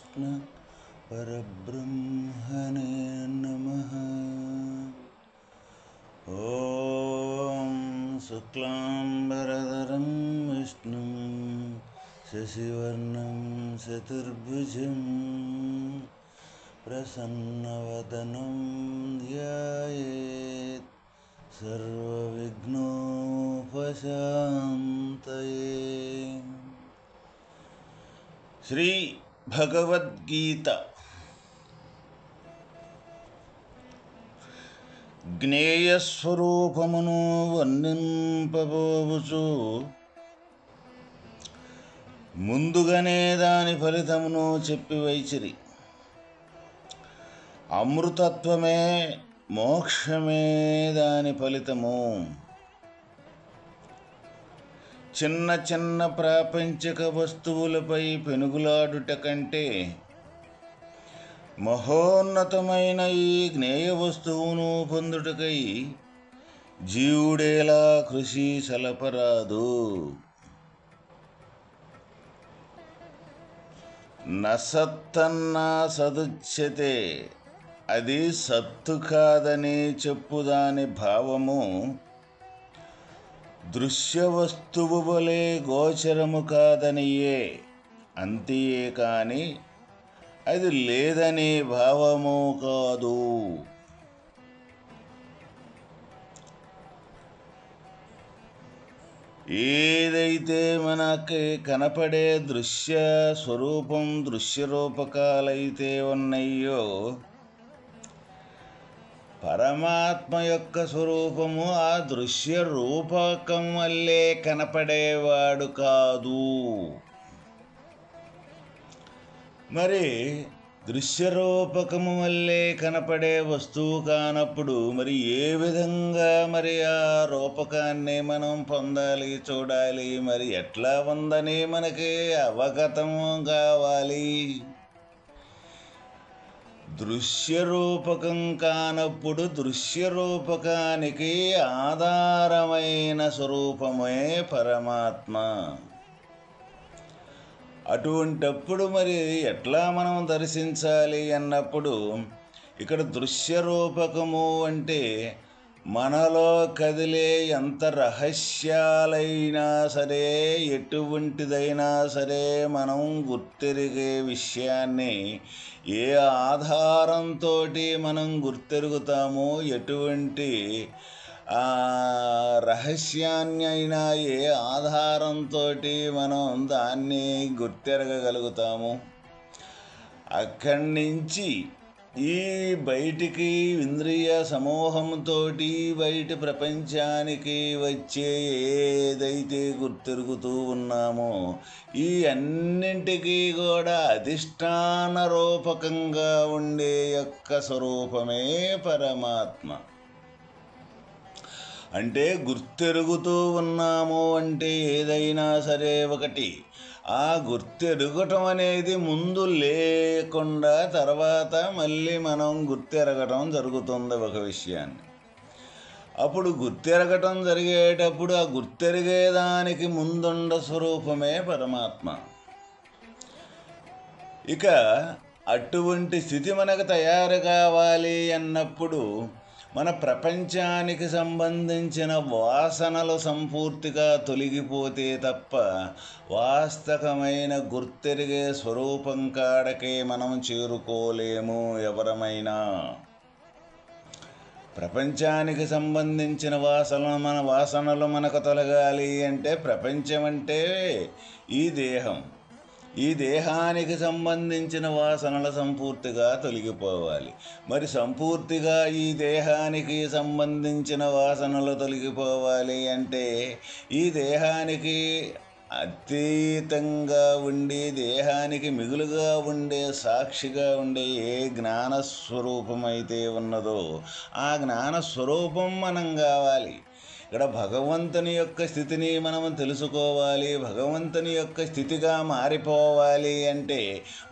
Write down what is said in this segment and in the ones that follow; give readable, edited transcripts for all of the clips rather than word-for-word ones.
శ్రీకృష్ణ పరబ్రహ్మణే నమః. ఓం శుక్లాంబరధరం విష్ణుం శశివర్ణం చతుర్భుజం ప్రసన్నవదనం ధ్యాయేత్ సర్వవిఘ్నోపశాంతయే. శ్రీ భగవద్గీత జ్ఞేయస్వరూపమును వర్ణింపబోవుచు ముందుగానే దాని ఫలితమును చెప్పి వైచిరి. అమృతత్వమే మోక్షమే దాని ఫలితము. చిన్న చిన్న ప్రాపంచిక వస్తువులపై పెనుగులాడుట కంటే మహోన్నతమైన ఈ జ్ఞేయ వస్తువును పొందుటకై జీవుడేలా కృషి సలపరాదు. నసత్తన్నా సదుచ్యతే, అది సత్తు కాదని చెప్పుదాని భావము దృశ్య వస్తువు వలె గోచరము కాదనియే, అంతియే కాని అది లేదనే భావము కాదు. ఏదైతే మనకి కనపడే దృశ్య స్వరూపం దృశ్యరూపకాలైతే ఉన్నాయో, పరమాత్మ యొక్క స్వరూపము ఆ దృశ్య రూపకం వల్లే కనపడేవాడు కాదు. మరి దృశ్యరూపకము వల్లే కనపడే వస్తువు కానప్పుడు మరి ఏ విధంగా మరి ఆ రూపకాన్ని మనం పొందాలి, చూడాలి? మరి ఎట్లా ఉందని మనకి అవగతము కావాలి. దృశ్యరూపకం కానప్పుడు దృశ్యరూపకానికి ఆధారమైన స్వరూపమే పరమాత్మ. అటువంటప్పుడు మరి ఎట్లా మనం దర్శించాలి అన్నప్పుడు ఇక్కడ దృశ్యరూపకము అంటే మనలో కదిలే ఎంత రహస్యాలైనా సరే, ఎటువంటిదైనా సరే మనం గుర్తెరిగే విషయాన్ని ఏ ఆధారంతో మనం గుర్తెరుగుతామో, ఎటువంటి రహస్యాన్ని అయినా ఏ ఆధారంతో మనం దాన్ని గుర్తెరగగలుగుతాము. అక్కడి నుంచి ఈ బయటికి ఇంద్రియ సమూహంతో బయట ప్రపంచానికి వచ్చే ఏదైతే గుర్తెరుగుతూ ఉన్నామో ఈ అన్నింటికీ కూడా అధిష్టాన రూపకంగా ఉండే యొక్క స్వరూపమే పరమాత్మ. అంటే గుర్తెరుగుతూ ఉన్నాము అంటే ఏదైనా సరే ఒకటి, ఆ గుర్తెరగటం అనేది ముందు లేకుండా తర్వాత మళ్ళీ మనం గుర్తెరగటం జరుగుతుంది ఒక విషయాన్ని. అప్పుడు గుర్తెరగటం జరిగేటప్పుడు ఆ గుర్తెరిగేదానికి ముందుండ స్వరూపమే పరమాత్మ. ఇక అటువంటి స్థితి మనకు తయారు కావాలి అన్నప్పుడు మన ప్రపంచానికి సంబంధించిన వాసనలు సంపూర్తిగా తొలగిపోతే తప్ప వాస్తవమైన గుర్తెరిగే స్వరూపం కాడకే మనం చేరుకోలేము ఎవరమైనా. ప్రపంచానికి సంబంధించిన వాసనలు మనకు తొలగాలి అంటే ప్రపంచం అంటే ఈ దేహం, ఈ దేహానికి సంబంధించిన వాసనలు సంపూర్తిగా తొలగిపోవాలి. మరి సంపూర్తిగా ఈ దేహానికి సంబంధించిన వాసనలు తొలగిపోవాలి అంటే ఈ దేహానికి అతీతంగా ఉండి దేహానికి మిగులుగా ఉండే సాక్షిగా ఉండే ఏ జ్ఞానస్వరూపం అయితే ఉన్నదో ఆ జ్ఞానస్వరూపం మనం కావాలి. ఇక్కడ భగవంతుని యొక్క స్థితిని మనం తెలుసుకోవాలి. భగవంతుని యొక్క స్థితిగా మారిపోవాలి అంటే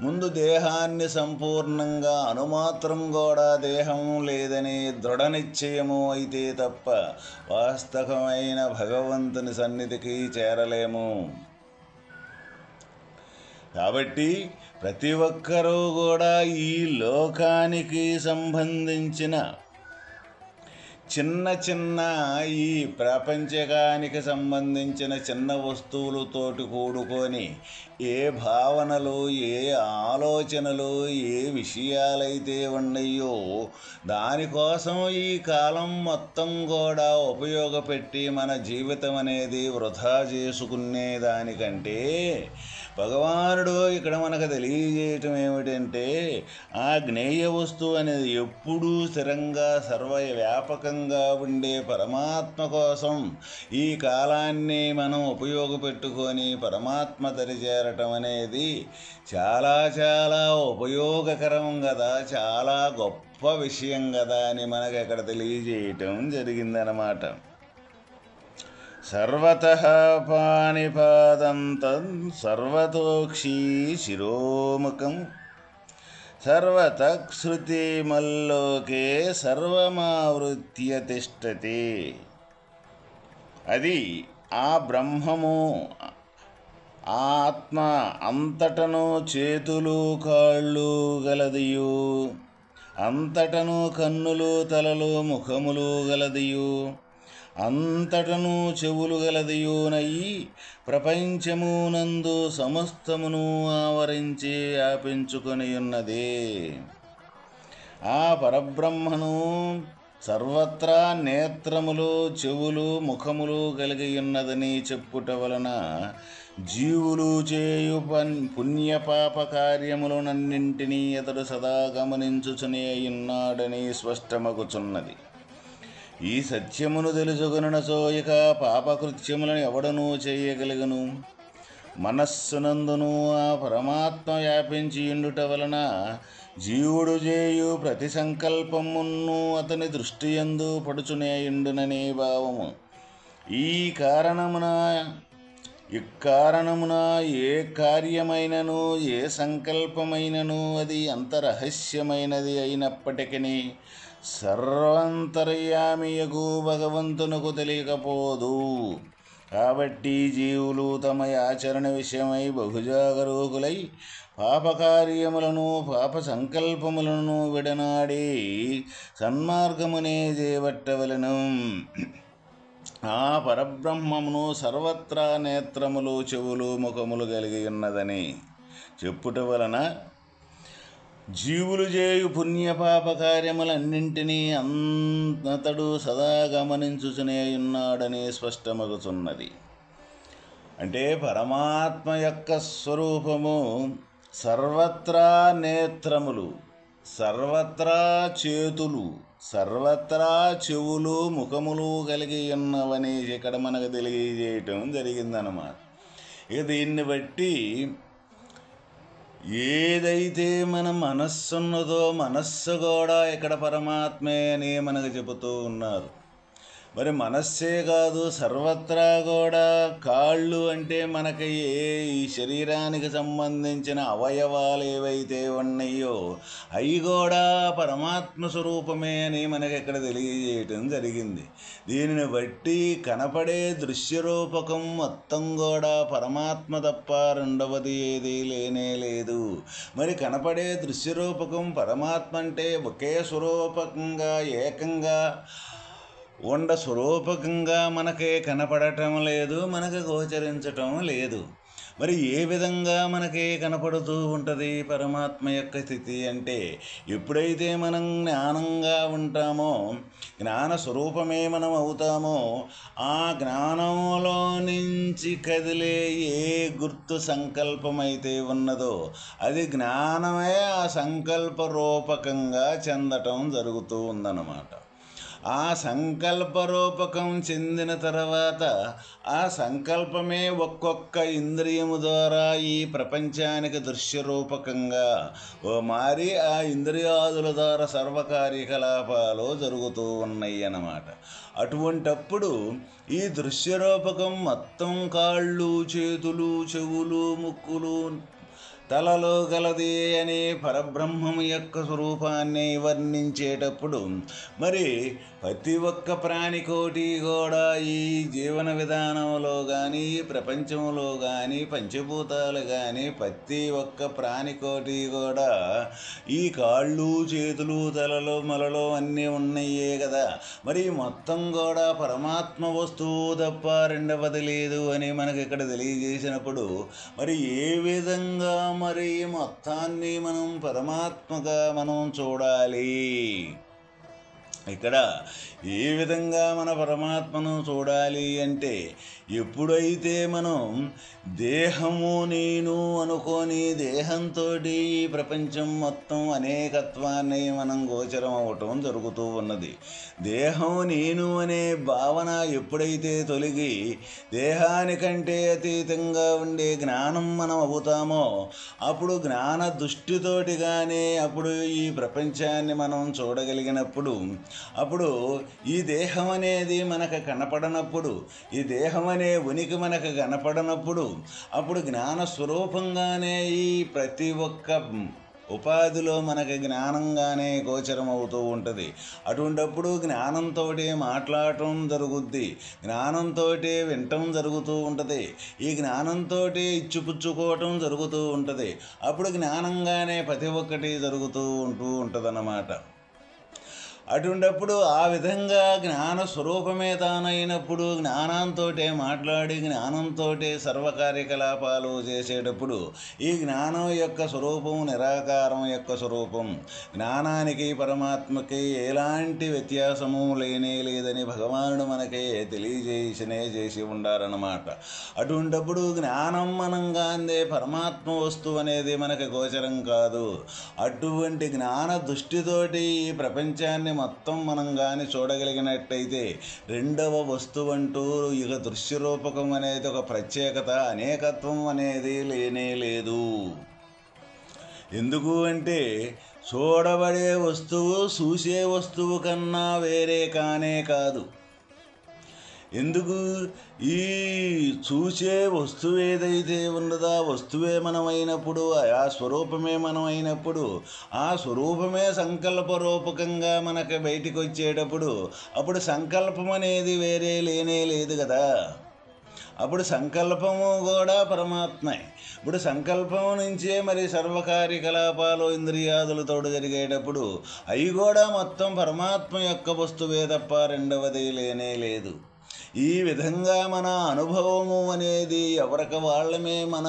ముందు దేహాన్ని సంపూర్ణంగా అనుమాత్రం కూడా దేహం లేదని దృఢ నిశ్చయము అయితే తప్ప వాస్తవమైన భగవంతుని సన్నిధికి చేరలేము. కాబట్టి ప్రతి ఒక్కరూ కూడా ఈ లోకానికి సంబంధించిన చిన్న చిన్న ఈ ప్రపంచకానికి సంబంధించిన చిన్న వస్తువులతోటి కూడుకొని ఏ భావనలు, ఏ ఆలోచనలు, ఏ విషయాలైతే ఉన్నాయో దానికోసం ఈ కాలం మొత్తం కూడా ఉపయోగపెట్టి మన జీవితం అనేది వృధా చేసుకునే దానికంటే భగవానుడు ఇక్కడ మనకు తెలియజేయటం ఏమిటంటే ఆ జ్ఞేయ వస్తువు అనేది ఎప్పుడూ స్థిరంగా సర్వవ్యాపకంగా ఉండే పరమాత్మ కోసం ఈ కాలాన్ని మనం ఉపయోగపెట్టుకొని పరమాత్మ దరిచేరటం అనేది చాలా చాలా ఉపయోగకరం కదా, చాలా గొప్ప విషయం కదా అని మనకు అక్కడ తెలియజేయటం జరిగిందనమాట. సర్వతః పాణిపాదంతం సర్వతోక్షీ శిరోముఖం సర్వతః శృతిమల్లోకే సర్వమావృత్య తిష్టతి. అది ఆ బ్రహ్మము, ఆ ఆత్మ అంతటను చేతులు కాళ్ళు గలదియు, అంతటను కన్నులు తలలు ముఖములు గలదియు, అంతటను చెవులు గలదియునయి ప్రపంచమునందు సమస్తమును ఆవరించి వ్యాపించుకొని ఉన్నది. ఆ పరబ్రహ్మను సర్వత్రా నేత్రములు చెవులు ముఖములు కలిగి ఉన్నదని చెప్పుట వలన జీవులు చేయు పుణ్యపాప కార్యములనన్నింటినీ అతడు సదా గమనించుచునే ఉన్నాడని స్పష్టమగుచున్నది. ఈ సత్యమును తెలుసుకొనునచో ఇక పాపకృత్యములను ఎవడనూ చేయగలుగును. మనస్సునందును ఆ పరమాత్మ వ్యాపించి ఉండుట వలన జీవుడు చేయు ప్రతి సంకల్పమును అతని దృష్టియందు పడుచునే ఉండుననే భావము. ఇక్కారణమున ఏ కార్యమైనను ఏ సంకల్పమైనను అది అంత రహస్యమైనది అయినప్పటికీ సర్వాంతర్యామియగు భగవంతునకు తెలియకపోదు. కాబట్టి జీవులు తమ ఆచరణ విషయమై బహుజాగరూకులై పాపకార్యములను పాప సంకల్పములను విడనాడి సన్మార్గమునే చేపట్టవలెను. ఆ పరబ్రహ్మమును సర్వత్రా నేత్రములు చెవులు ముఖములు కలిగి ఉన్నదని చెప్పుట వలన జీవులు చేయు పుణ్యపాప కార్యములన్నింటినీ అతడు సదా గమనించుచునే ఉన్నాడని స్పష్టమగుచున్నది. అంటే పరమాత్మ యొక్క స్వరూపము సర్వత్రా నేత్రములు, సర్వత్రా చేతులు, సర్వత్రా చెవులు ముఖములు కలిగి ఉన్నవని ఇక్కడ మనకు తెలియజేయటం జరిగిందన్నమాట. ఇక దీన్ని బట్టి ఏదైతే మన మనస్సు ఉన్నదో మనస్సు కూడా ఇక్కడ పరమాత్మే అని మనకు చెబుతూ ఉన్నారు. మరి మనస్సే కాదు సర్వత్రా కూడా కాళ్ళు అంటే మనకి ఈ శరీరానికి సంబంధించిన అవయవాలు ఏవైతే ఉన్నాయో అవి కూడా పరమాత్మ స్వరూపమే అని మనకి ఇక్కడ తెలియజేయటం జరిగింది. దీనిని బట్టి కనపడే దృశ్యరూపకం మొత్తం కూడా పరమాత్మ తప్ప రెండవది ఏది లేనే లేదు. మరి కనపడే దృశ్యరూపకం పరమాత్మ అంటే ఒకే స్వరూపకంగా ఏకంగా స్వరూపకంగా మనకే కనపడటం లేదు, మనకు గోచరించటం లేదు. మరి ఏ విధంగా మనకి కనపడుతూ ఉంటుంది పరమాత్మ యొక్క స్థితి అంటే, ఎప్పుడైతే మనం జ్ఞానంగా ఉంటామో, జ్ఞాన స్వరూపమే మనం అవుతామో, ఆ జ్ఞానంలో నుంచి కదిలే ఏ గుర్తు సంకల్పమైతే ఉన్నదో అది జ్ఞానమే ఆ సంకల్ప రూపకంగా చెందటం జరుగుతూ ఉందన్నమాట. ఆ సంకల్పరూపకం చెందిన తర్వాత ఆ సంకల్పమే ఒక్కొక్క ఇంద్రియము ద్వారా ఈ ప్రపంచానికి దృశ్యరూపకంగా మారి ఆ ఇంద్రియాదుల ద్వారా సర్వకార్యకలాపాలు జరుగుతూ ఉన్నాయి అన్నమాట. అటువంటప్పుడు ఈ దృశ్యరూపకం మొత్తం కాళ్ళు చేతులు చెవులు ముక్కులు తలలో గలది అనే పరబ్రహ్మము యొక్క స్వరూపాన్ని వర్ణించేటప్పుడు మరి ప్రతి ఒక్క ప్రాణికోటి కూడా ఈ జీవన విధానంలో కానీ ఈ ప్రపంచంలో కానీ పంచభూతాలు కానీ ప్రతి ఒక్క ప్రాణికోటి కూడా ఈ కాళ్ళు చేతులు తలలో మొలలో అన్నీ ఉన్నాయే కదా. మరి మొత్తం కూడా పరమాత్మ వస్తువు తప్ప రెండవది లేదు అని మనకి ఇక్కడ తెలియజేసినప్పుడు మరి ఏ విధంగా మరి మొత్తాన్ని మనం పరమాత్మగా మనం చూడాలి, ఇక్కడ ఏ విధంగా మన పరమాత్మను చూడాలి అంటే ఎప్పుడైతే మనం దేహము నేను అనుకొని దేహంతో ఈ ప్రపంచం మొత్తం అనేకత్వాన్ని మనం గోచరం అవ్వటం జరుగుతూ ఉన్నది. దేహం నేను అనే భావన ఎప్పుడైతే తొలగి దేహానికంటే అతీతంగా ఉండే జ్ఞానం మనం అవుతామో అప్పుడు జ్ఞాన దృష్టితోటిగానే అప్పుడు ఈ ప్రపంచాన్ని మనం చూడగలిగినప్పుడు అప్పుడు ఈ దేహం అనేది మనకు కనపడనప్పుడు ఈ దేహం అనే ఉనికి మనకు కనపడనప్పుడు అప్పుడు జ్ఞాన స్వరూపంగానే ఈ ప్రతి ఒక్క ఉపాధిలో మనకి జ్ఞానంగానే గోచరం అవుతూ ఉంటుంది. అటువంటప్పుడు జ్ఞానంతో మాట్లాడటం జరుగుద్ది, జ్ఞానంతో వినటం జరుగుతూ ఉంటుంది, ఈ జ్ఞానంతో ఇచ్చిపుచ్చుకోవటం జరుగుతూ ఉంటుంది. అప్పుడు జ్ఞానంగానే ప్రతి ఒక్కటి జరుగుతూ ఉంటుందన్నమాట. అటువంటప్పుడు ఆ విధంగా జ్ఞాన స్వరూపమే తానైనప్పుడు జ్ఞానంతో మాట్లాడి జ్ఞానంతో సర్వకార్యకలాపాలు చేసేటప్పుడు ఈ జ్ఞానం యొక్క స్వరూపం నిరాకారం యొక్క స్వరూపం. జ్ఞానానికి పరమాత్మకి ఎలాంటి వ్యత్యాసము లేదని భగవానుడు మనకి చేసి ఉండారన్నమాట. అటువంటప్పుడు జ్ఞానం మనంగాందే పరమాత్మ వస్తువు అనేది మనకి గోచరం కాదు. అటువంటి జ్ఞాన దృష్టితోటి ఈ ప్రపంచాన్ని మొత్తం మనం కానీ చూడగలిగినట్టయితే రెండవ వస్తువు అంటూ ఇక దృశ్యరూపకం అనేది ఒక ప్రత్యేకత అనేకత్వం అనేది లేనే లేదు. ఎందుకు అంటే చూడబడే వస్తువు చూసే వస్తువు కన్నా వేరే కానే కాదు. ఎందుకు ఈ చూసే వస్తువు ఏదైతే ఉన్నదో ఆ వస్తువే మనమైనప్పుడు ఆ స్వరూపమే మనమైనప్పుడు ఆ స్వరూపమే సంకల్పరూపకంగా మనకు బయటికి వచ్చేటప్పుడు అప్పుడు సంకల్పం అనేది వేరే లేనే లేదు కదా. అప్పుడు సంకల్పము కూడా పరమాత్మే. ఇప్పుడు సంకల్పం నుంచే మరి సర్వకార్యకలాపాలు ఇంద్రియాదులతో జరిగేటప్పుడు అవి కూడా మొత్తం పరమాత్మ యొక్క వస్తువే తప్ప రెండవది లేనే లేదు. ఈ విధంగా మన అనుభవము అనేది ఎవరికి వాళ్ళమే మన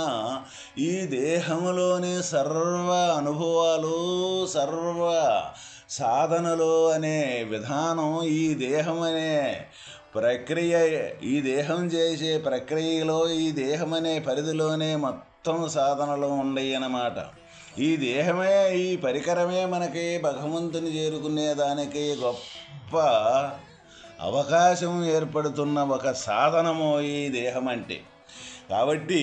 ఈ దేహములోని సర్వ అనుభవాలు సర్వ సాధనలు అనే విధానం ఈ దేహం అనే ప్రక్రియ ఈ దేహం చేసే ప్రక్రియలో ఈ దేహం అనే పరిధిలోనే మొత్తం సాధనలు ఉండయి అన్నమాట. ఈ దేహమే ఈ పరికరమే మనకి భగవంతుని చేరుకునే దానికి గొప్ప అవకాశం ఏర్పడుతున్న ఒక సాధనము ఈ దేహం అంటే. కాబట్టి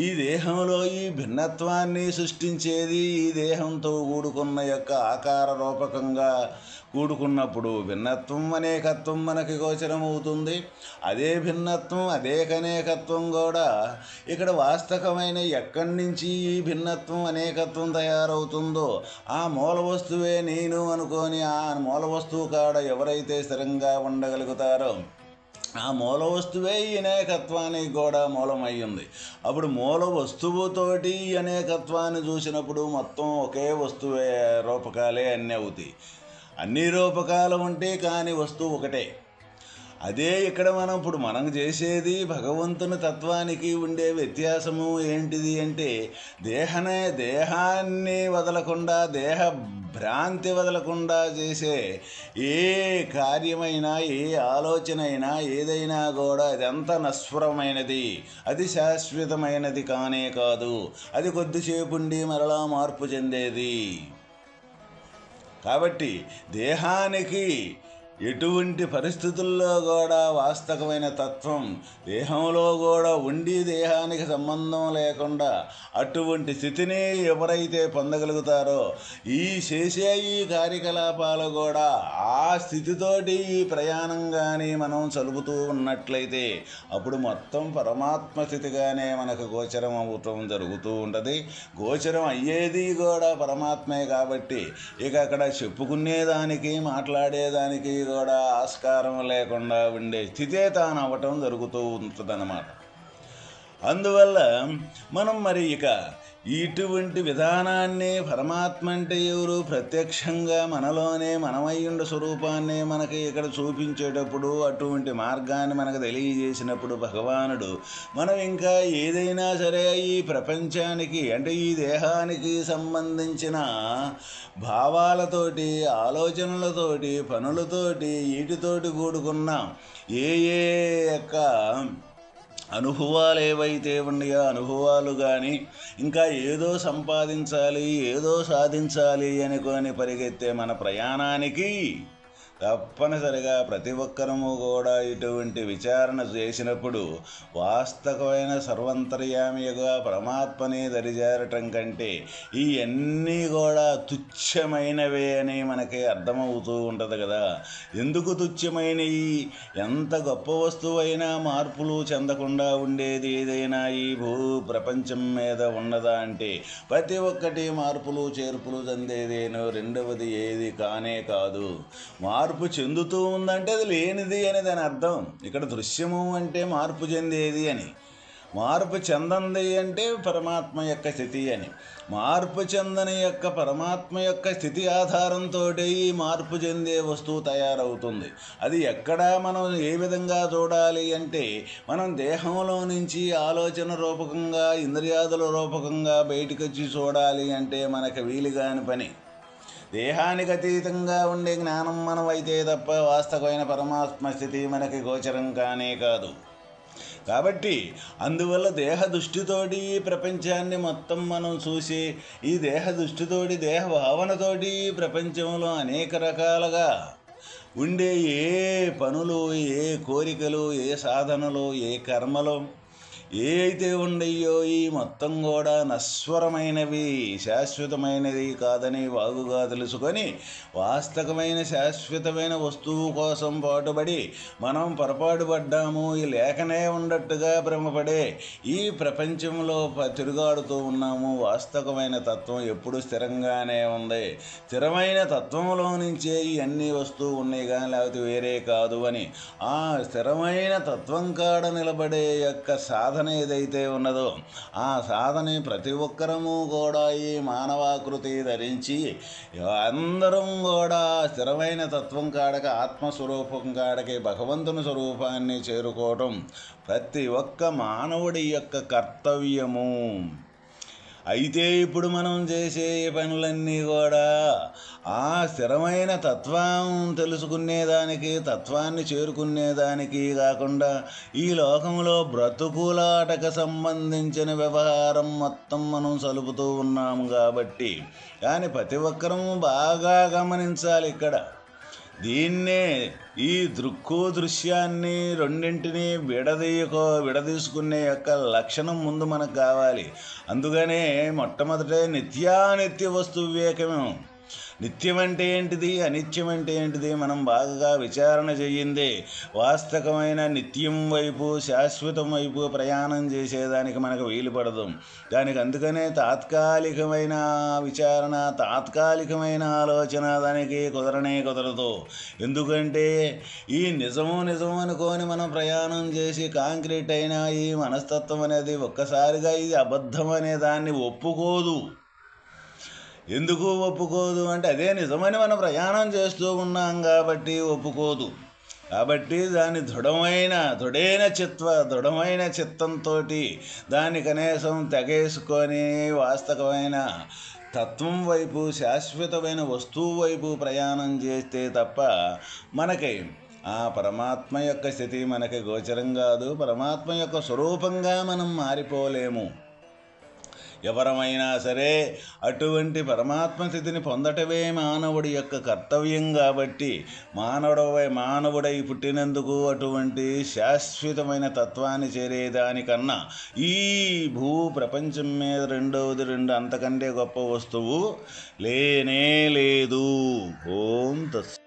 ఈ దేహంలో ఈ భిన్నత్వాన్ని సృష్టించేది ఈ దేహంతో కూడుకున్న యొక్క ఆకార రూపకంగా కూడుకున్నప్పుడు భిన్నత్వం అనేకత్వం మనకి గోచరం అవుతుంది. అదే భిన్నత్వం అదే అనేకత్వం కూడా ఇక్కడ వాస్తవమైన ఎక్కడి నుంచి ఈ భిన్నత్వం అనేకత్వం తయారవుతుందో ఆ మూల వస్తువే నేను అనుకొని ఆ మూల వస్తువు కాడ ఎవరైతే స్థిరంగా ఉండగలుగుతారో ఆ మూల వస్తువే ఈ అనేకత్వానికి కూడా మూలమయ్యింది. అప్పుడు మూల వస్తువుతోటి ఈ అనేకత్వాన్ని చూసినప్పుడు మొత్తం ఒకే వస్తువే రూపకాలే అన్నీ అవుతాయి. అన్ని రూపకాలు ఉంటే కానీ వస్తువు ఒకటే. అదే ఇక్కడ మనం చేసేది భగవంతుని తత్వానికి ఉండే వ్యత్యాసము ఏంటిది అంటే దేహాన్ని వదలకుండా దేహ భ్రాంతి వదలకుండా చేసే ఏ కార్యమైనా ఏ ఆలోచన అయినా ఏదైనా కూడా అదంతా నశ్వరమైనది, అది శాశ్వతమైనది కానే కాదు. అది కొద్దిసేపు ఉండి మరలా మార్పు చెందేది. కాబట్టి దేహానికి ఎటువంటి పరిస్థితుల్లో కూడా వాస్తవమైన తత్వం దేహంలో కూడా ఉండి దేహానికి సంబంధం లేకుండా అటువంటి స్థితిని ఎవరైతే పొందగలుగుతారో ఈ చేసే ఈ కార్యకలాపాలు కూడా ఆ స్థితితోటి ఈ ప్రయాణం కానీ మనం చలుపుతూ ఉన్నట్లయితే అప్పుడు మొత్తం పరమాత్మ స్థితిగానే మనకు గోచరం అవటం జరుగుతూ ఉంటుంది. గోచరం అయ్యేది కూడా పరమాత్మే కాబట్టి ఇక అక్కడ చెప్పుకునేదానికి మాట్లాడేదానికి కూడా ఆస్కారం లేకుండా ఉండే స్థితే తాను అవ్వటం జరుగుతూ ఉంటుందన్నమాట. అందువల్ల మనం మరి ఇక ఇటువంటి విధానాన్ని పరమాత్మ అంటే ఎవరు ప్రత్యక్షంగా మనలోనే మనమయ్యుండ స్వరూపాన్ని మనకి ఇక్కడ చూపించేటప్పుడు, అటువంటి మార్గాన్ని మనకు తెలియజేసినప్పుడు భగవానుడు మనం ఇంకా ఏదైనా సరే ఈ ప్రపంచానికి అంటే ఈ దేహానికి సంబంధించిన భావాలతోటి, ఆలోచనలతోటి, పనులతోటి, వీటితోటి కూడుకున్న ఏ ఏ యొక్క అనుభవాలు ఏవైతే ఉన్నాయో అనుభవాలు కానీ ఇంకా ఏదో సంపాదించాలి, ఏదో సాధించాలి అనుకొని పరిగెత్తే మన ప్రయాణానికి తప్పనిసరిగా ప్రతి ఒక్కరము కూడా ఇటువంటి విచారణ చేసినప్పుడు వాస్తవమైన సర్వంతర్యామిగా పరమాత్మని దరిజారటం కంటే ఇవన్నీ కూడా తుచ్చమైనవే అని మనకి అర్థమవుతూ ఉంటుంది కదా. ఎందుకు తుచ్చమైనవి? ఎంత గొప్ప వస్తువైనా మార్పులు చెందకుండా ఉండేది ఏదైనా ఈ భూ ప్రపంచం మీద ఉన్నదా అంటే ప్రతి ఒక్కటి మార్పులు చేర్పులు చెందేదేనో, రెండవది ఏది కానే కాదు. మార్పు చెందుతూ ఉందంటే అది లేనిది అని దాని అర్థం. ఇక్కడ దృశ్యము అంటే మార్పు చెందేది అని, మార్పు చెందంది అంటే పరమాత్మ యొక్క స్థితి అని. మార్పు చెందని యొక్క పరమాత్మ యొక్క స్థితి ఆధారంతో ఈ మార్పు చెందే వస్తువు తయారవుతుంది. అది ఎక్కడ మనం ఏ విధంగా చూడాలి అంటే మనం దేహంలో నుంచి ఆలోచన రూపకంగా, ఇంద్రియాదుల రూపకంగా బయటకు వచ్చి చూడాలి అంటే మనకు వీలుగాని పని. దేహానికి అతీతంగా ఉండే జ్ఞానం మనమైతే తప్ప వాస్తవమైన పరమాత్మ స్థితి మనకి గోచరం కానే కాదు. కాబట్టి అందువల్ల దేహ దృష్టితోటి ఈ ప్రపంచాన్ని మొత్తం మనం చూసి ఈ దేహ దృష్టితోటి, దేహ భావనతోటి ప్రపంచంలో అనేక రకాలుగా ఉండే ఏ పనులు, ఏ కోరికలు, ఏ సాధనలు, ఏ కర్మలు ఏ అయితే ఉండయో ఈ మొత్తం కూడా నశ్వరమైనవి, శాశ్వతమైనది కాదని వాగుగా తెలుసుకొని వాస్తవమైన శాశ్వతమైన వస్తువు కోసం పాటుపడి మనం పొరపాటు పడ్డాము, ఈ లేకనే ఉండట్టుగా భ్రమపడే ఈ ప్రపంచంలో తిరుగాడుతూ ఉన్నాము. వాస్తవమైన తత్వం ఎప్పుడు స్థిరంగానే ఉంది. స్థిరమైన తత్వంలో నుంచే ఈ అన్ని వస్తువు ఉన్నాయి కానీ లేకపోతే వేరే కాదు అని ఆ స్థిరమైన తత్వం కాడ నిలబడే యొక్క సాధన ఏదైతే ఉన్నదో ఆ సాధన ప్రతి ఒక్కరము కూడా ఈ మానవాకృతి ధరించి అందరం కూడా స్థిరమైన తత్వం కాడకి, ఆత్మస్వరూపం కాడకి, భగవంతుని స్వరూపాన్ని చేరుకోవటం ప్రతి ఒక్క మానవుడి యొక్క కర్తవ్యము. అయితే ఇప్పుడు మనం చేసే పనులన్నీ కూడా ఆ స్థిరమైన తత్వం తెలుసుకునేదానికి, తత్వాన్ని చేరుకునేదానికి కాకుండా ఈ లోకంలో బ్రతుకులాటకు సంబంధించిన వ్యవహారం మొత్తం మనం సలుపుతూ ఉన్నాము. కాబట్టి కానీ ప్రతి ఒక్కరూ బాగా గమనించాలి ఇక్కడ. దీన్నే ఈ దృశ్యాన్ని రెండింటినీ విడదీసుకునే యొక్క లక్షణం ముందు మనకు కావాలి. అందుకనే మొట్టమొదట నిత్యానిత్య వస్తు వివేకము. నిత్యం అంటే ఏంటిది, అనిత్యం అంటే ఏంటిది మనం బాగా విచారణ చెయ్యిందే వాస్తవమైన నిత్యం వైపు, శాశ్వతం వైపు ప్రయాణం చేసేదానికి మనకు వీలు పడదు. దానికి అందుకనే తాత్కాలికమైన విచారణ, తాత్కాలికమైన ఆలోచన దానికి కుదరదు. ఎందుకంటే ఈ నిజము అనుకొని మనం ప్రయాణం చేసి కాంక్రీట్ అయిన ఈ మనస్తత్వం అనేది ఒక్కసారిగా ఇది అబద్ధం అనే దాన్ని ఒప్పుకోదు. ఎందుకు ఒప్పుకోదు అంటే అదే నిజమని మనం ప్రయాణం చేస్తూ ఉన్నాం కాబట్టి ఒప్పుకోదు. కాబట్టి దాని దృఢమైన చిత్తంతో దాన్ని కనీసం తెగేసుకొని వాస్తవమైన తత్వం వైపు, శాశ్వతమైన వస్తువు వైపు ప్రయాణం చేస్తే తప్ప మనకి ఆ పరమాత్మ యొక్క స్థితి మనకి గోచరం కాదు. పరమాత్మ యొక్క స్వరూపంగా మనం మారిపోలేము. ఎవరమైనా సరే అటువంటి పరమాత్మ స్థితిని పొందటమే మానవుడి యొక్క కర్తవ్యం. కాబట్టి మానవుడై పుట్టినందుకు అటువంటి శాశ్వతమైన తత్వాన్ని చేరేదానికన్నా ఈ భూ ప్రపంచం మీద రెండవది అంతకంటే గొప్ప వస్తువు లేనే లేదు. ఓం తత్సత్.